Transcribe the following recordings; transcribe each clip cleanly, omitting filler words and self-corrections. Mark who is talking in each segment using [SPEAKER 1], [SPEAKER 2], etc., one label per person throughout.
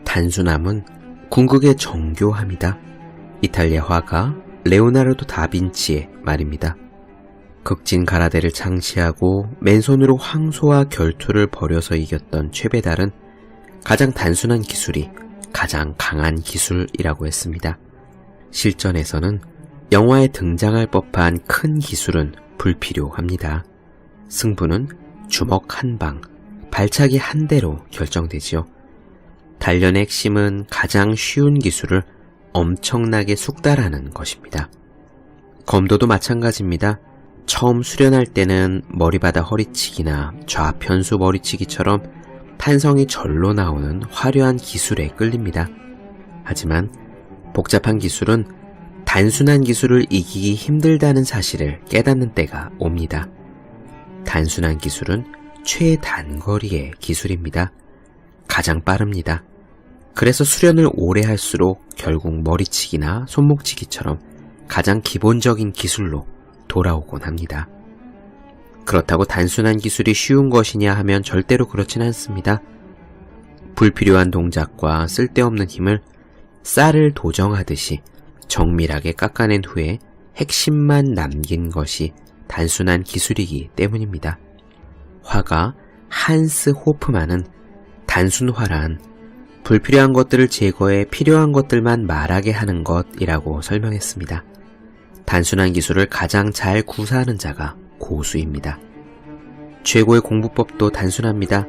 [SPEAKER 1] 단순함은 궁극의 정교함이다. 이탈리아 화가 레오나르도 다빈치의 말입니다. 극진 가라데를 장시하고 맨손으로 황소와 결투를 벌여서 이겼던 최배달은 가장 단순한 기술이 가장 강한 기술이라고 했습니다. 실전에서는 영화에 등장할 법한 큰 기술은 불필요합니다. 승부는 주먹 한 방, 발차기 한 대로 결정되지요. 단련의 핵심은 가장 쉬운 기술을 엄청나게 숙달하는 것입니다. 검도도 마찬가지입니다. 처음 수련할 때는 머리바다 허리치기나 좌편수 머리치기처럼 탄성이 절로 나오는 화려한 기술에 끌립니다. 하지만 복잡한 기술은 단순한 기술을 이기기 힘들다는 사실을 깨닫는 때가 옵니다. 단순한 기술은 최단거리의 기술입니다. 가장 빠릅니다. 그래서 수련을 오래 할수록 결국 머리치기나 손목치기처럼 가장 기본적인 기술로 돌아오곤 합니다. 그렇다고 단순한 기술이 쉬운 것이냐 하면 절대로 그렇진 않습니다. 불필요한 동작과 쓸데없는 힘을 쌀을 도정하듯이 정밀하게 깎아낸 후에 핵심만 남긴 것이 단순한 기술이기 때문입니다. 화가 한스 호프만은 단순화란 불필요한 것들을 제거해 필요한 것들만 말하게 하는 것이라고 설명했습니다. 단순한 기술을 가장 잘 구사하는 자가 고수입니다. 최고의 공부법도 단순합니다.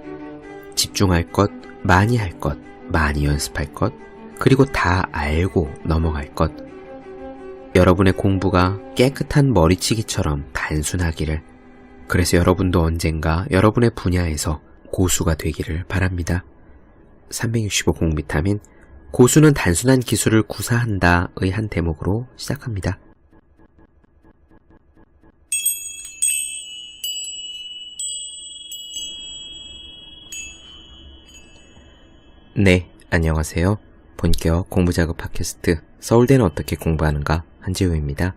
[SPEAKER 1] 집중할 것, 많이 할 것, 많이 연습할 것, 그리고 다 알고 넘어갈 것. 여러분의 공부가 깨끗한 머리치기처럼 단순하기를, 그래서 여러분도 언젠가 여러분의 분야에서 고수가 되기를 바랍니다. 365 공비타민, 고수는 단순한 기술을 구사한다의 한 대목으로 시작합니다. 네, 안녕하세요. 본격 공부작업 팟캐스트 서울대는 어떻게 공부하는가 한지우입니다.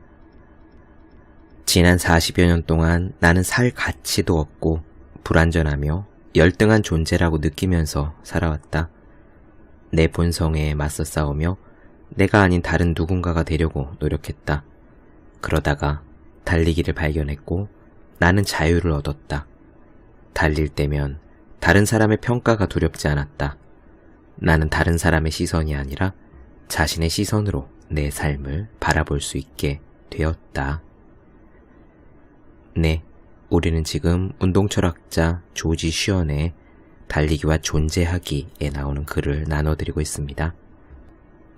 [SPEAKER 1] 지난 40여 년 동안 나는 살 가치도 없고 불완전하며 열등한 존재라고 느끼면서 살아왔다. 내 본성에 맞서 싸우며 내가 아닌 다른 누군가가 되려고 노력했다. 그러다가 달리기를 발견했고 나는 자유를 얻었다. 달릴 때면 다른 사람의 평가가 두렵지 않았다. 나는 다른 사람의 시선이 아니라 자신의 시선으로 내 삶을 바라볼 수 있게 되었다. 네, 우리는 지금 운동철학자 조지 슈언의 달리기와 존재하기에 나오는 글을 나눠드리고 있습니다.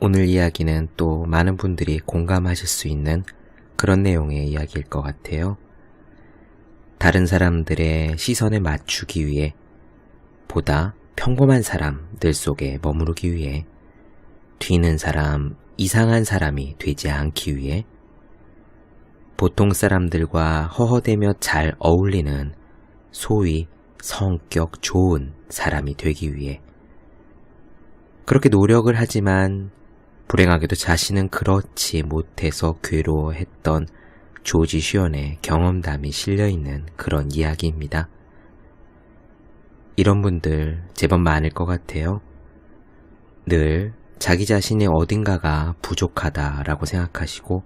[SPEAKER 1] 오늘 이야기는 또 많은 분들이 공감하실 수 있는 그런 내용의 이야기일 것 같아요. 다른 사람들의 시선에 맞추기 위해, 보다 평범한 사람들 속에 머무르기 위해, 튀는 사람, 이상한 사람이 되지 않기 위해, 보통 사람들과 허허대며 잘 어울리는 소위 성격 좋은 사람이 되기 위해 그렇게 노력을 하지만 불행하게도 자신은 그렇지 못해서 괴로워했던 조지 슈언의 경험담이 실려있는 그런 이야기입니다. 이런 분들 제법 많을 것 같아요. 늘 자기 자신의 어딘가가 부족하다라고 생각하시고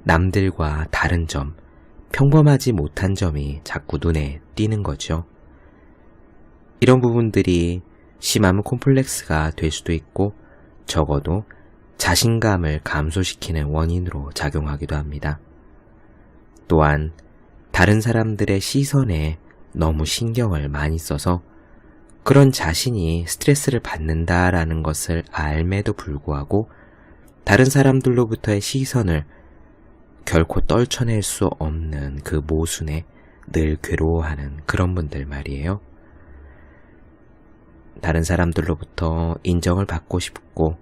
[SPEAKER 1] 남들과 다른 점, 평범하지 못한 점이 자꾸 눈에 띄는 거죠. 이런 부분들이 심하면 콤플렉스가 될 수도 있고 적어도 자신감을 감소시키는 원인으로 작용하기도 합니다. 또한 다른 사람들의 시선에 너무 신경을 많이 써서 그런 자신이 스트레스를 받는다라는 것을 알매도 불구하고 다른 사람들로부터의 시선을 결코 떨쳐낼 수 없는 그 모순에 늘 괴로워하는 그런 분들 말이에요. 다른 사람들로부터 인정을 받고 싶고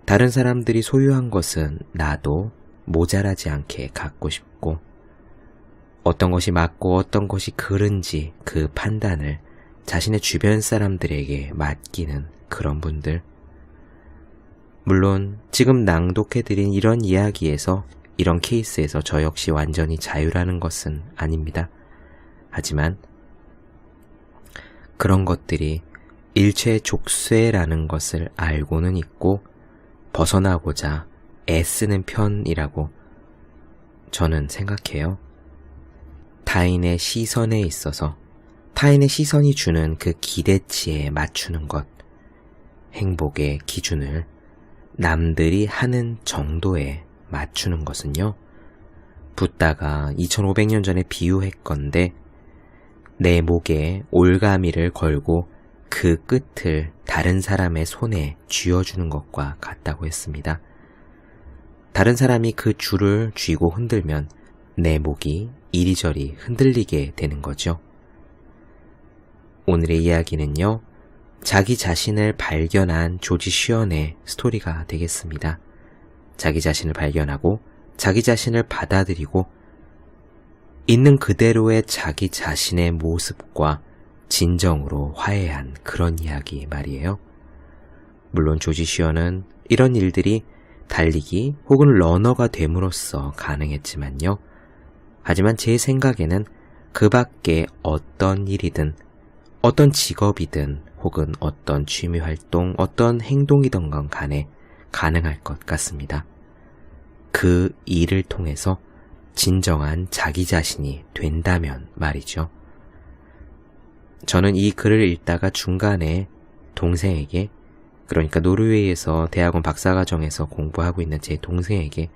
[SPEAKER 1] 다른 사람들이 소유한 것은 나도 모자라지 않게 갖고 싶고 어떤 것이 맞고 어떤 것이 그른지 그 판단을 자신의 주변 사람들에게 맡기는 그런 분들. 물론 지금 낭독해드린 이런 이야기에서 이런 케이스에서 저 역시 완전히 자유라는 것은 아닙니다. 하지만 그런 것들이 일체족쇄라는 것을 알고는 있고 벗어나고자 애쓰는 편이라고 저는 생각해요. 타인의 시선에 있어서 타인의 시선이 주는 그 기대치에 맞추는 것, 행복의 기준을 남들이 하는 정도에 맞추는 것은요, 붓다가 2500년 전에 비유했건대 내 목에 올가미를 걸고 그 끝을 다른 사람의 손에 쥐어주는 것과 같다고 했습니다. 다른 사람이 그 줄을 쥐고 흔들면 내 목이 이리저리 흔들리게 되는 거죠. 오늘의 이야기는요, 자기 자신을 발견한 조지 슈언의 스토리가 되겠습니다. 자기 자신을 발견하고 자기 자신을 받아들이고 있는 그대로의 자기 자신의 모습과 진정으로 화해한 그런 이야기 말이에요. 물론 조지 슈언은 이런 일들이 달리기 혹은 러너가 됨으로써 가능했지만요. 하지만 제 생각에는 그 밖에 어떤 일이든 어떤 직업이든 혹은 어떤 취미활동, 어떤 행동이든 건 간에 가능할 것 같습니다. 그 일을 통해서 진정한 자기 자신이 된다면 말이죠. 저는 이 글을 읽다가 중간에 동생에게, 그러니까 노르웨이에서 대학원 박사과정에서 공부하고 있는 제 동생에게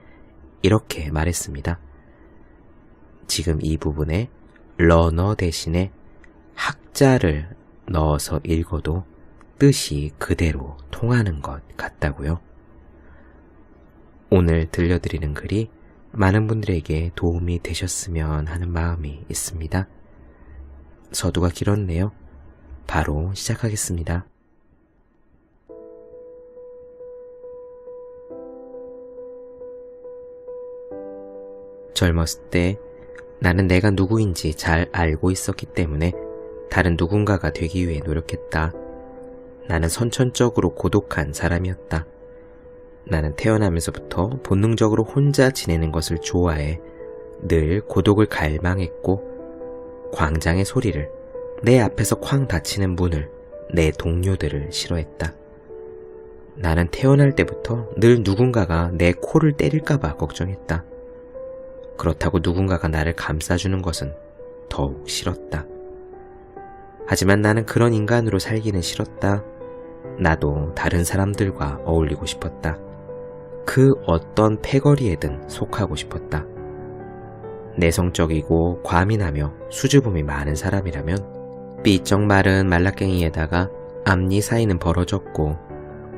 [SPEAKER 1] 이렇게 말했습니다. 지금 이 부분에 러너 대신에 학자를 넣어서 읽어도 뜻이 그대로 통하는 것 같다고요. 오늘 들려드리는 글이 많은 분들에게 도움이 되셨으면 하는 마음이 있습니다. 서두가 길었네요. 바로 시작하겠습니다. 젊었을 때 나는 내가 누구인지 잘 알고 있었기 때문에 다른 누군가가 되기 위해 노력했다. 나는 선천적으로 고독한 사람이었다. 나는 태어나면서부터 본능적으로 혼자 지내는 것을 좋아해 늘 고독을 갈망했고 광장의 소리를, 내 앞에서 쾅 닫히는 문을, 내 동료들을 싫어했다. 나는 태어날 때부터 늘 누군가가 내 코를 때릴까봐 걱정했다. 그렇다고 누군가가 나를 감싸주는 것은 더욱 싫었다. 하지만 나는 그런 인간으로 살기는 싫었다. 나도 다른 사람들과 어울리고 싶었다. 그 어떤 패거리에든 속하고 싶었다. 내성적이고 과민하며 수줍음이 많은 사람이라면 삐쩍 마른 말라깽이에다가 앞니 사이는 벌어졌고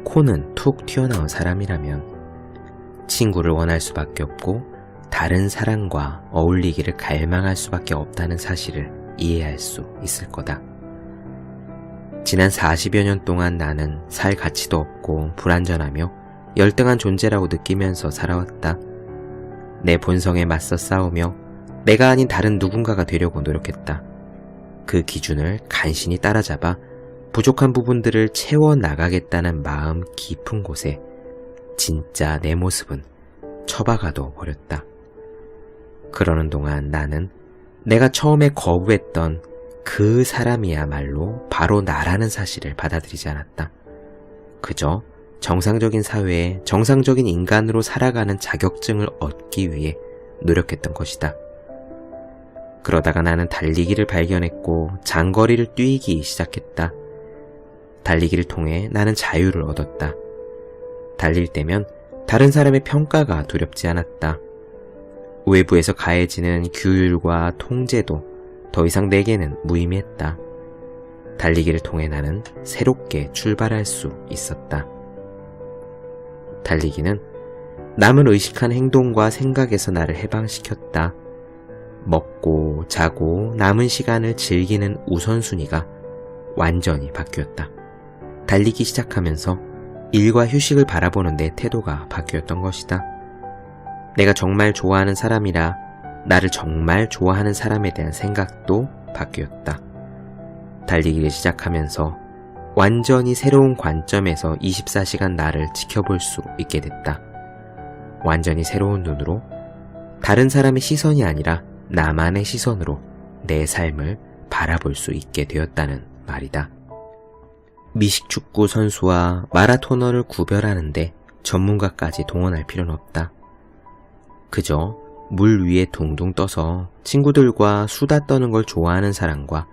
[SPEAKER 1] 코는 툭 튀어나온 사람이라면 친구를 원할 수밖에 없고 다른 사람과 어울리기를 갈망할 수밖에 없다는 사실을 이해할 수 있을 거다. 지난 40여 년 동안 나는 살 가치도 없고 불완전하며 열등한 존재라고 느끼면서 살아왔다. 내 본성에 맞서 싸우며 내가 아닌 다른 누군가가 되려고 노력했다. 그 기준을 간신히 따라잡아 부족한 부분들을 채워나가겠다는 마음 깊은 곳에 진짜 내 모습은 처박아둬 버렸다. 그러는 동안 나는 내가 처음에 거부했던 그 사람이야말로 바로 나라는 사실을 받아들이지 않았다. 그저 정상적인 사회에 정상적인 인간으로 살아가는 자격증을 얻기 위해 노력했던 것이다. 그러다가 나는 달리기를 발견했고 장거리를 뛰기 시작했다. 달리기를 통해 나는 자유를 얻었다. 달릴 때면 다른 사람의 평가가 두렵지 않았다. 외부에서 가해지는 규율과 통제도 더 이상 내게는 무의미했다. 달리기를 통해 나는 새롭게 출발할 수 있었다. 달리기는 남을 의식한 행동과 생각에서 나를 해방시켰다. 먹고 자고 남은 시간을 즐기는 우선순위가 완전히 바뀌었다. 달리기 시작하면서 일과 휴식을 바라보는 내 태도가 바뀌었던 것이다. 내가 정말 좋아하는 사람이라 나를 정말 좋아하는 사람에 대한 생각도 바뀌었다. 달리기를 시작하면서 완전히 새로운 관점에서 24시간 나를 지켜볼 수 있게 됐다. 완전히 새로운 눈으로 다른 사람의 시선이 아니라 나만의 시선으로 내 삶을 바라볼 수 있게 되었다는 말이다. 미식축구 선수와 마라토너를 구별하는데 전문가까지 동원할 필요는 없다. 그저 물 위에 둥둥 떠서 친구들과 수다 떠는 걸 좋아하는 사람과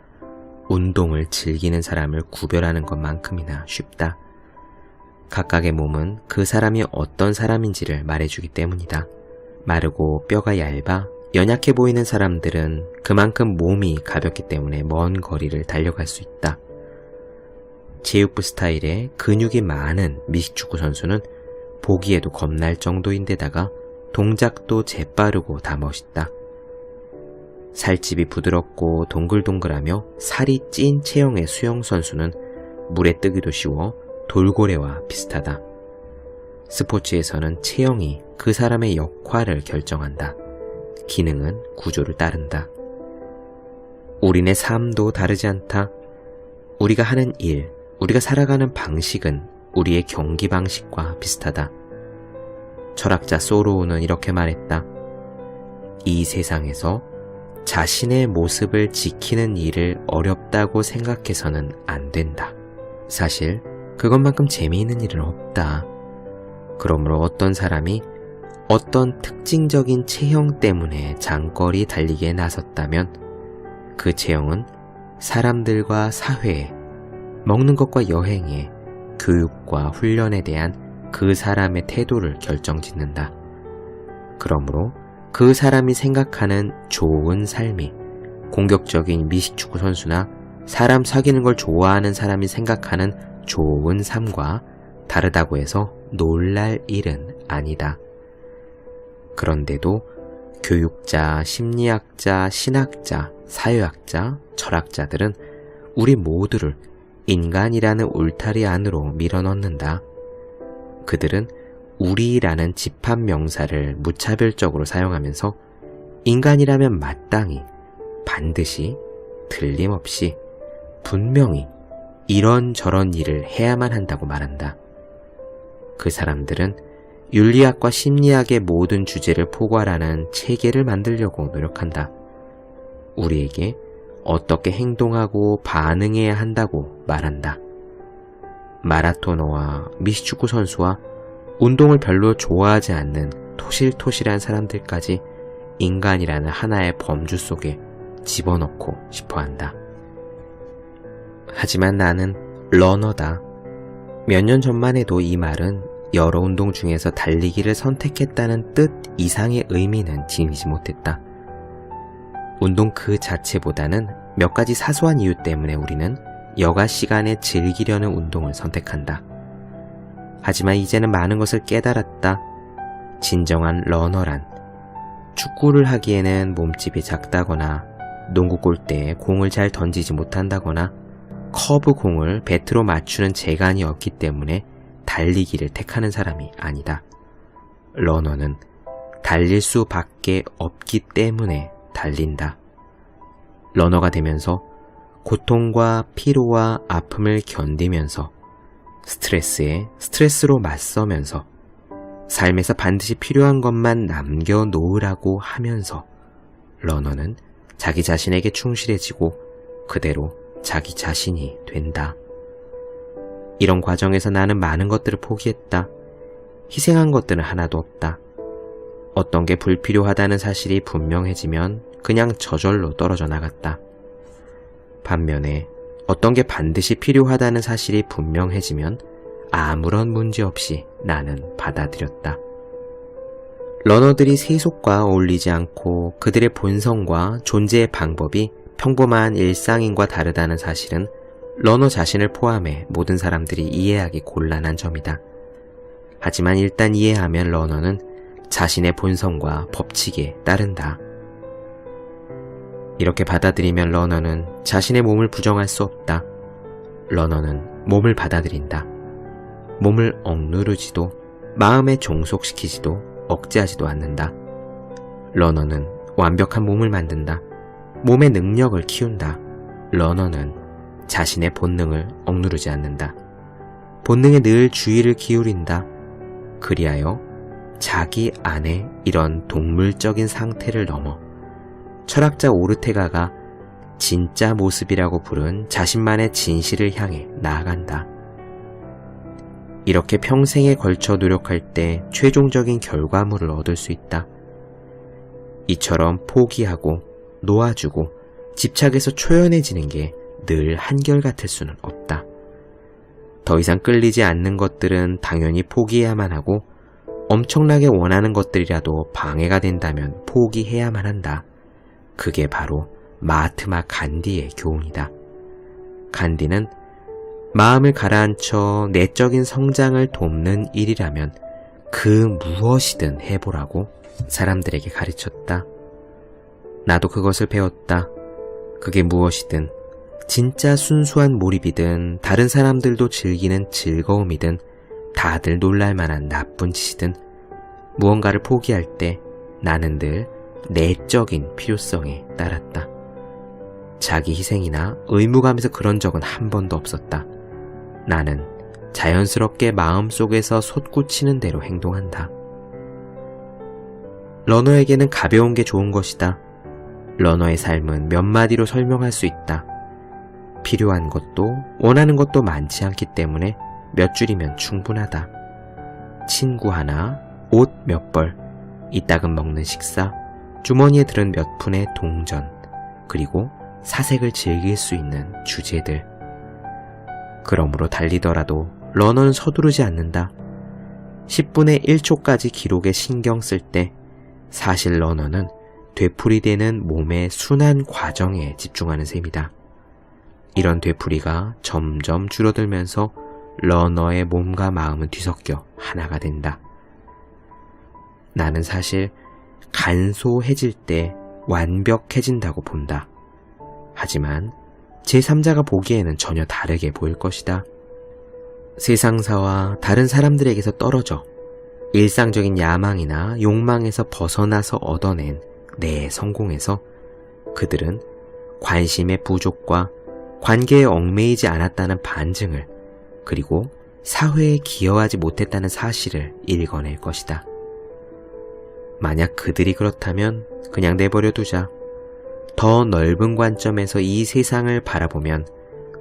[SPEAKER 1] 운동을 즐기는 사람을 구별하는 것만큼이나 쉽다. 각각의 몸은 그 사람이 어떤 사람인지를 말해주기 때문이다. 마르고 뼈가 얇아 연약해 보이는 사람들은 그만큼 몸이 가볍기 때문에 먼 거리를 달려갈 수 있다. 제육부 스타일의 근육이 많은 미식축구 선수는 보기에도 겁날 정도인데다가 동작도 재빠르고 다 멋있다. 살집이 부드럽고 동글동글하며 살이 찐 체형의 수영 선수는 물에 뜨기도 쉬워 돌고래와 비슷하다. 스포츠에서는 체형이 그 사람의 역할을 결정한다. 기능은 구조를 따른다. 우리네 삶도 다르지 않다. 우리가 하는 일, 우리가 살아가는 방식은 우리의 경기 방식과 비슷하다. 철학자 소로우는 이렇게 말했다. 이 세상에서 자신의 모습을 지키는 일을 어렵다고 생각해서는 안 된다. 사실 그것만큼 재미있는 일은 없다. 그러므로 어떤 사람이 어떤 특징적인 체형 때문에 장거리 달리기에 나섰다면 그 체형은 사람들과 사회에, 먹는 것과 여행에, 교육과 훈련에 대한 그 사람의 태도를 결정짓는다. 그러므로 그 사람이 생각하는 좋은 삶이 공격적인 미식축구 선수나 사람 사귀는 걸 좋아하는 사람이 생각하는 좋은 삶과 다르다고 해서 놀랄 일은 아니다. 그런데도 교육자, 심리학자, 신학자, 사회학자, 철학자들은 우리 모두를 인간이라는 울타리 안으로 밀어넣는다. 그들은 우리라는 집합 명사를 무차별적으로 사용하면서 인간이라면 마땅히, 반드시, 틀림없이, 분명히 이런저런 일을 해야만 한다고 말한다. 그 사람들은 윤리학과 심리학의 모든 주제를 포괄하는 체계를 만들려고 노력한다. 우리에게 어떻게 행동하고 반응해야 한다고 말한다. 마라토너와 미식축구 선수와 운동을 별로 좋아하지 않는 토실토실한 사람들까지 인간이라는 하나의 범주 속에 집어넣고 싶어한다. 하지만 나는 러너다. 몇 년 전만 해도 이 말은 여러 운동 중에서 달리기를 선택했다는 뜻 이상의 의미는 지니지 못했다. 운동 그 자체보다는 몇 가지 사소한 이유 때문에 우리는 여가 시간에 즐기려는 운동을 선택한다. 하지만 이제는 많은 것을 깨달았다. 진정한 러너란 축구를 하기에는 몸집이 작다거나 농구 골대에 공을 잘 던지지 못한다거나 커브 공을 배트로 맞추는 재간이 없기 때문에 달리기를 택하는 사람이 아니다. 러너는 달릴 수밖에 없기 때문에 달린다. 러너가 되면서 고통과 피로와 아픔을 견디면서 스트레스에 스트레스로 맞서면서 삶에서 반드시 필요한 것만 남겨놓으라고 하면서 러너는 자기 자신에게 충실해지고 그대로 자기 자신이 된다. 이런 과정에서 나는 많은 것들을 포기했다. 희생한 것들은 하나도 없다. 어떤 게 불필요하다는 사실이 분명해지면 그냥 저절로 떨어져 나갔다. 반면에 어떤 게 반드시 필요하다는 사실이 분명해지면 아무런 문제 없이 나는 받아들였다. 러너들이 세속과 어울리지 않고 그들의 본성과 존재의 방법이 평범한 일상인과 다르다는 사실은 러너 자신을 포함해 모든 사람들이 이해하기 곤란한 점이다. 하지만 일단 이해하면 러너는 자신의 본성과 법칙에 따른다. 이렇게 받아들이면 러너는 자신의 몸을 부정할 수 없다. 러너는 몸을 받아들인다. 몸을 억누르지도 마음에 종속시키지도 억제하지도 않는다. 러너는 완벽한 몸을 만든다. 몸의 능력을 키운다. 러너는 자신의 본능을 억누르지 않는다. 본능에 늘 주의를 기울인다. 그리하여 자기 안에 이런 동물적인 상태를 넘어 철학자 오르테가가 진짜 모습이라고 부른 자신만의 진실을 향해 나아간다. 이렇게 평생에 걸쳐 노력할 때 최종적인 결과물을 얻을 수 있다. 이처럼 포기하고 놓아주고 집착해서 초연해지는 게 늘 한결같을 수는 없다. 더 이상 끌리지 않는 것들은 당연히 포기해야만 하고 엄청나게 원하는 것들이라도 방해가 된다면 포기해야만 한다. 그게 바로 마하트마 간디의 교훈이다. 간디는 마음을 가라앉혀 내적인 성장을 돕는 일이라면 그 무엇이든 해보라고 사람들에게 가르쳤다. 나도 그것을 배웠다. 그게 무엇이든, 진짜 순수한 몰입이든 다른 사람들도 즐기는 즐거움이든 다들 놀랄만한 나쁜 짓이든 무언가를 포기할 때 나는 늘 내적인 필요성에 따랐다. 자기 희생이나 의무감에서 그런 적은 한 번도 없었다. 나는 자연스럽게 마음속에서 솟구치는 대로 행동한다. 러너에게는 가벼운 게 좋은 것이다. 러너의 삶은 몇 마디로 설명할 수 있다. 필요한 것도 원하는 것도 많지 않기 때문에 몇 줄이면 충분하다. 친구 하나, 옷 몇 벌, 이따금 먹는 식사, 주머니에 들은 몇 푼의 동전, 그리고 사색을 즐길 수 있는 주제들. 그러므로 달리더라도 러너는 서두르지 않는다. 10분의 1초까지 기록에 신경 쓸 때 사실 러너는 되풀이되는 몸의 순환 과정에 집중하는 셈이다. 이런 되풀이가 점점 줄어들면서 러너의 몸과 마음은 뒤섞여 하나가 된다. 나는 사실 간소해질 때 완벽해진다고 본다. 하지만 제3자가 보기에는 전혀 다르게 보일 것이다. 세상사와 다른 사람들에게서 떨어져 일상적인 야망이나 욕망에서 벗어나서 얻어낸 내 성공에서 그들은 관심의 부족과 관계에 얽매이지 않았다는 반증을, 그리고 사회에 기여하지 못했다는 사실을 읽어낼 것이다. 만약 그들이 그렇다면 그냥 내버려 두자. 더 넓은 관점에서 이 세상을 바라보면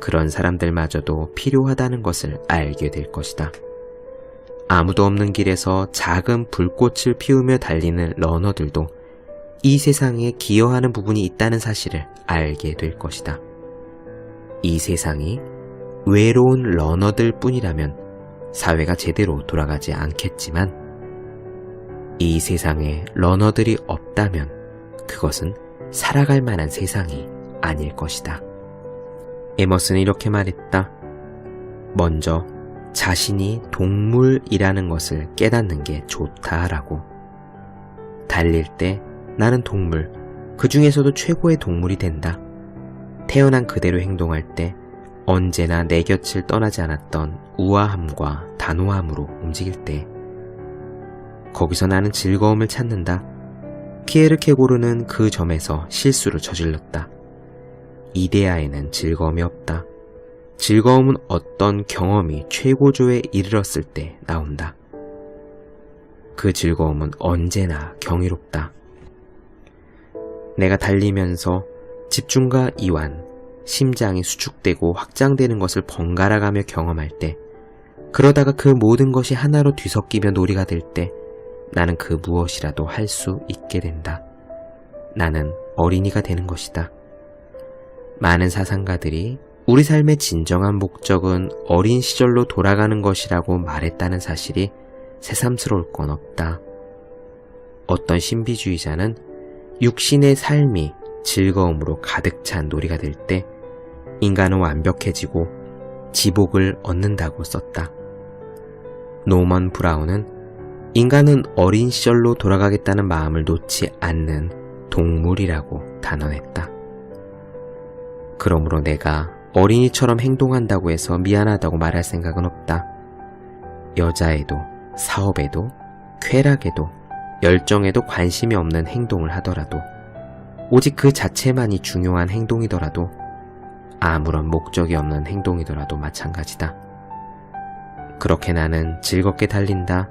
[SPEAKER 1] 그런 사람들마저도 필요하다는 것을 알게 될 것이다. 아무도 없는 길에서 작은 불꽃을 피우며 달리는 러너들도 이 세상에 기여하는 부분이 있다는 사실을 알게 될 것이다. 이 세상이 외로운 러너들 뿐이라면 사회가 제대로 돌아가지 않겠지만, 이 세상에 러너들이 없다면 그것은 살아갈 만한 세상이 아닐 것이다. 에머슨은 이렇게 말했다. 먼저 자신이 동물이라는 것을 깨닫는 게 좋다라고. 달릴 때 나는 동물, 그 중에서도 최고의 동물이 된다. 태어난 그대로 행동할 때 언제나 내 곁을 떠나지 않았던 우아함과 단호함으로 움직일 때, 거기서 나는 즐거움을 찾는다. 키에르케고르는 그 점에서 실수를 저질렀다. 이데아에는 즐거움이 없다. 즐거움은 어떤 경험이 최고조에 이르렀을 때 나온다. 그 즐거움은 언제나 경이롭다. 내가 달리면서 집중과 이완, 심장이 수축되고 확장되는 것을 번갈아가며 경험할 때, 그러다가 그 모든 것이 하나로 뒤섞이며 놀이가 될 때 나는 그 무엇이라도 할 수 있게 된다. 나는 어린이가 되는 것이다. 많은 사상가들이 우리 삶의 진정한 목적은 어린 시절로 돌아가는 것이라고 말했다는 사실이 새삼스러울 건 없다. 어떤 신비주의자는 육신의 삶이 즐거움으로 가득 찬 놀이가 될 때 인간은 완벽해지고 지복을 얻는다고 썼다. 노먼 브라운은 인간은 어린 시절로 돌아가겠다는 마음을 놓지 않는 동물이라고 단언했다. 그러므로 내가 어린이처럼 행동한다고 해서 미안하다고 말할 생각은 없다. 여자에도, 사업에도, 쾌락에도, 열정에도 관심이 없는 행동을 하더라도, 오직 그 자체만이 중요한 행동이더라도, 아무런 목적이 없는 행동이더라도 마찬가지다. 그렇게 나는 즐겁게 달린다.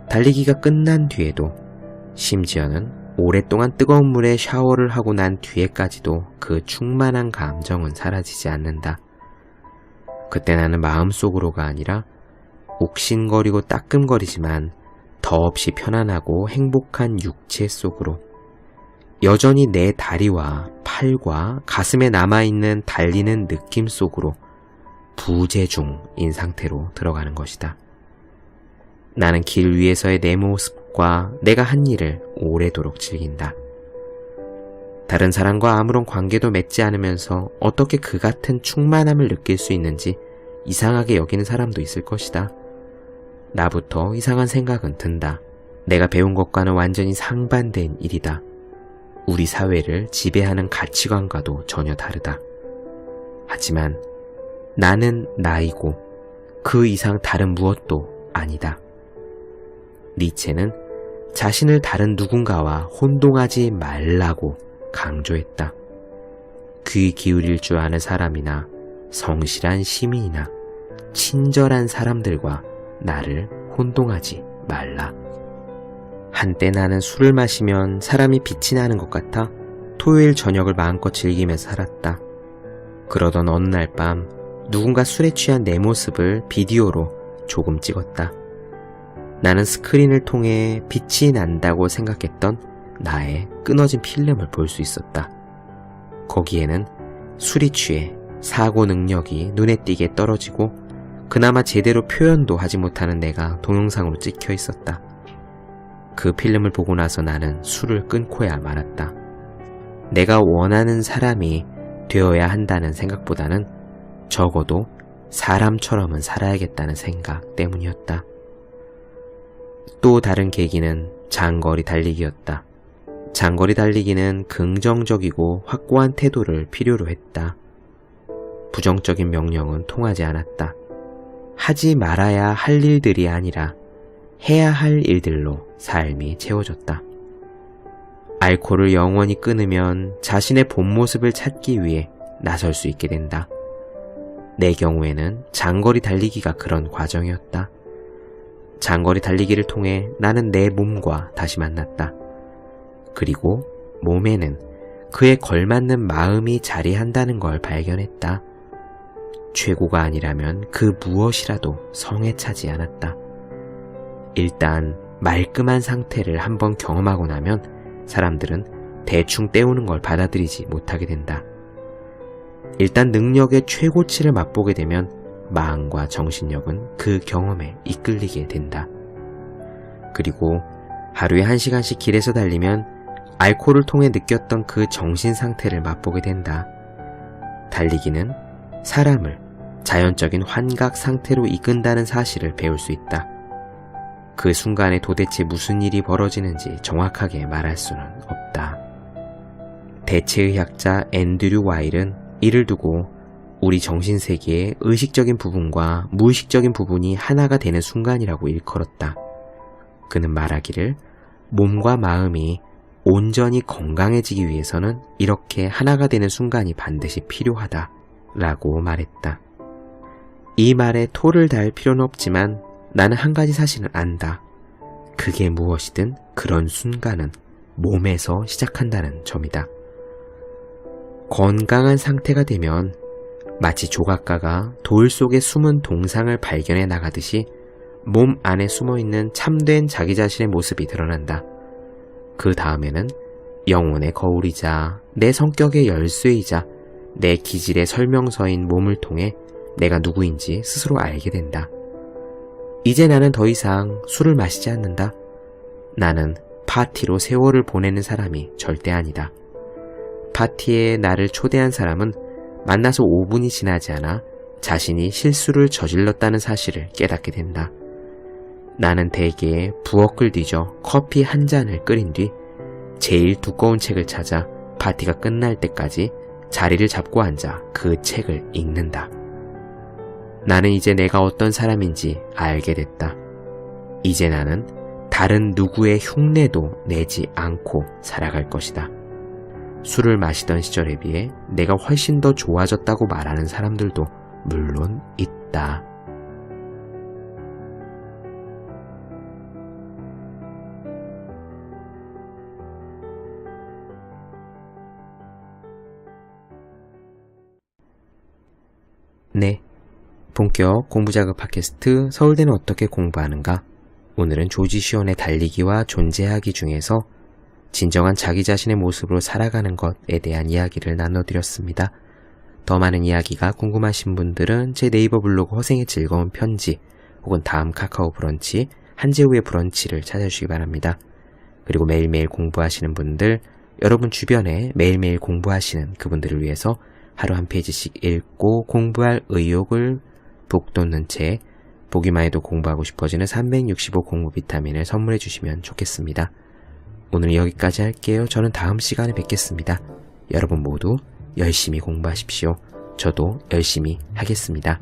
[SPEAKER 1] 달리기가 끝난 뒤에도, 심지어는 오랫동안 뜨거운 물에 샤워를 하고 난 뒤에까지도 그 충만한 감정은 사라지지 않는다. 그때 나는 마음속으로가 아니라 옥신거리고 따끔거리지만 더없이 편안하고 행복한 육체 속으로, 여전히 내 다리와 팔과 가슴에 남아있는 달리는 느낌 속으로 부재중인 상태로 들어가는 것이다. 나는 길 위에서의 내 모습과 내가 한 일을 오래도록 즐긴다. 다른 사람과 아무런 관계도 맺지 않으면서 어떻게 그 같은 충만함을 느낄 수 있는지 이상하게 여기는 사람도 있을 것이다. 나부터 이상한 생각은 든다. 내가 배운 것과는 완전히 상반된 일이다. 우리 사회를 지배하는 가치관과도 전혀 다르다. 하지만 나는 나이고 그 이상 다른 무엇도 아니다. 니체는 자신을 다른 누군가와 혼동하지 말라고 강조했다. 귀 기울일 줄 아는 사람이나 성실한 시민이나 친절한 사람들과 나를 혼동하지 말라. 한때 나는 술을 마시면 사람이 빛이 나는 것 같아 토요일 저녁을 마음껏 즐기면서 살았다. 그러던 어느 날 밤 누군가 술에 취한 내 모습을 비디오로 조금 찍었다. 나는 스크린을 통해 빛이 난다고 생각했던 나의 끊어진 필름을 볼 수 있었다. 거기에는 술이 취해 사고 능력이 눈에 띄게 떨어지고 그나마 제대로 표현도 하지 못하는 내가 동영상으로 찍혀 있었다. 그 필름을 보고 나서 나는 술을 끊고야 말았다. 내가 원하는 사람이 되어야 한다는 생각보다는 적어도 사람처럼은 살아야겠다는 생각 때문이었다. 또 다른 계기는 장거리 달리기였다. 장거리 달리기는 긍정적이고 확고한 태도를 필요로 했다. 부정적인 명령은 통하지 않았다. 하지 말아야 할 일들이 아니라 해야 할 일들로 삶이 채워졌다. 알코올을 영원히 끊으면 자신의 본 모습을 찾기 위해 나설 수 있게 된다. 내 경우에는 장거리 달리기가 그런 과정이었다. 장거리 달리기를 통해 나는 내 몸과 다시 만났다. 그리고 몸에는 그에 걸맞는 마음이 자리한다는 걸 발견했다. 최고가 아니라면 그 무엇이라도 성에 차지 않았다. 일단 말끔한 상태를 한번 경험하고 나면 사람들은 대충 때우는 걸 받아들이지 못하게 된다. 일단 능력의 최고치를 맛보게 되면 마음과 정신력은 그 경험에 이끌리게 된다. 그리고 하루에 1시간씩 길에서 달리면 알코올을 통해 느꼈던 그 정신 상태를 맛보게 된다. 달리기는 사람을 자연적인 환각 상태로 이끈다는 사실을 배울 수 있다. 그 순간에 도대체 무슨 일이 벌어지는지 정확하게 말할 수는 없다. 대체의학자 앤드류 와일은 이를 두고 우리 정신세계의 의식적인 부분과 무의식적인 부분이 하나가 되는 순간이라고 일컬었다. 그는 말하기를 몸과 마음이 온전히 건강해지기 위해서는 이렇게 하나가 되는 순간이 반드시 필요하다 라고 말했다. 이 말에 토를 달 필요는 없지만 나는 한 가지 사실은 안다. 그게 무엇이든 그런 순간은 몸에서 시작한다는 점이다. 건강한 상태가 되면 마치 조각가가 돌 속에 숨은 동상을 발견해 나가듯이 몸 안에 숨어있는 참된 자기 자신의 모습이 드러난다. 그 다음에는 영혼의 거울이자 내 성격의 열쇠이자 내 기질의 설명서인 몸을 통해 내가 누구인지 스스로 알게 된다. 이제 나는 더 이상 술을 마시지 않는다. 나는 파티로 세월을 보내는 사람이 절대 아니다. 파티에 나를 초대한 사람은 만나서 5분이 지나지 않아 자신이 실수를 저질렀다는 사실을 깨닫게 된다. 나는 대개에 부엌을 뒤져 커피 한 잔을 끓인 뒤 제일 두꺼운 책을 찾아 파티가 끝날 때까지 자리를 잡고 앉아 그 책을 읽는다. 나는 이제 내가 어떤 사람인지 알게 됐다. 이제 나는 다른 누구의 흉내도 내지 않고 살아갈 것이다. 술을 마시던 시절에 비해 내가 훨씬 더 좋아졌다고 말하는 사람들도 물론 있다. 네, 본격 공부자극 팟캐스트 서울대는 어떻게 공부하는가? 오늘은 조지 시온의 달리기와 존재하기 중에서 진정한 자기 자신의 모습으로 살아가는 것에 대한 이야기를 나눠드렸습니다. 더 많은 이야기가 궁금하신 분들은 제 네이버 블로그 허생의 즐거운 편지 혹은 다음 카카오 브런치 한재우의 브런치를 찾아주시기 바랍니다. 그리고 매일매일 공부하시는 분들, 여러분 주변에 매일매일 공부하시는 그분들을 위해서 하루 한 페이지씩 읽고 공부할 의욕을 북돋는 채 보기만 해도 공부하고 싶어지는 365 공부 비타민을 선물해 주시면 좋겠습니다. 오늘 여기까지 할게요. 저는 다음 시간에 뵙겠습니다. 여러분 모두 열심히 공부하십시오. 저도 열심히 하겠습니다.